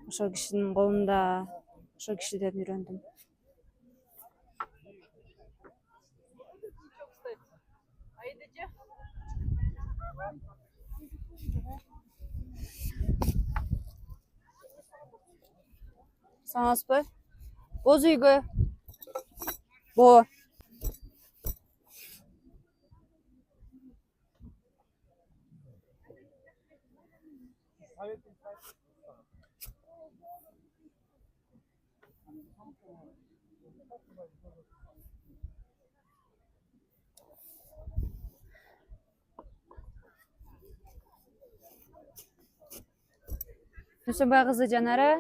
Ошол кишинин колунда ошол кишиден үйрөндүм. Саңазбы? Боз үйгө. Бо. Дүйсөнбай кызы Жанара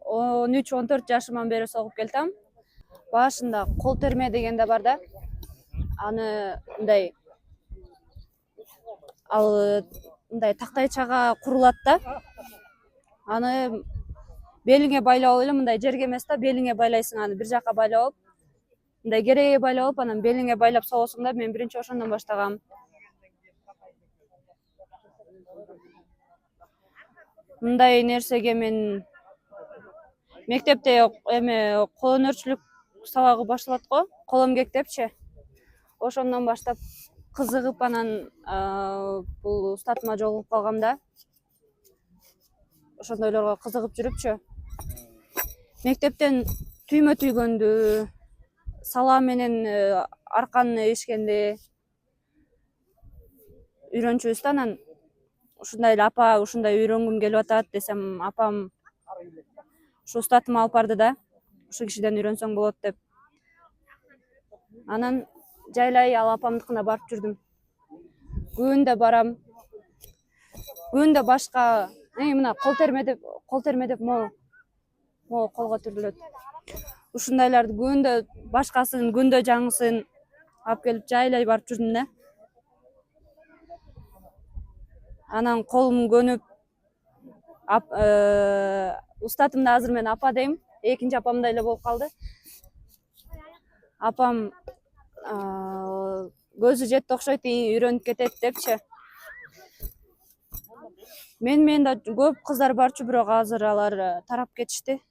13-14 жашыман бери согуп келтем. Башында кол терме деген да бар да. Аны мындай мындай тактайчага курулат да. Аны белиңе байлап эле мындай жерге эмес да, белиңе байлайсың аны, бир жака байлап алып, мындай кереге байлап алып, анан белиңе байлап согосуң да. Мен биринчи ошондон баштагам. Мындай нерсеге мен мектепте кол өнөрчүлүк сабагы башталат го, кол эмгек депчи. Ошондон баштап кызыгып анан бул устатыма жолугуп калгам да. Ошондойлорго кызыгып жүрүпчү. Мектептен түймө түйгөндү, сала менен арканы ишкенди үйрөнчүбүз да. Анан ушундай эле апа ушундай үйрөнгүм келип атат десем, апам ушу устатыма алып барды да. Ушул кишиден үйрөнсөң болот деп. Анан жайлай ал апамдыкына барып жүрдүм. Күндө барам. Күндө башка мына кол терме деп могу колго түрүлөт. Ушундайларды күндө башкасын, күндө жаңысын алып келип жайлай барып жүрдүм да. Анан колум көнүп, устатымды азыр мен апа дейм, экинчи апамдай эле болуп калды. Апам көзү жетти окшойт, үйрөнүп кетет депчи. Мен да көп кыздар барчу, бирок азыр алар тарап кетишти.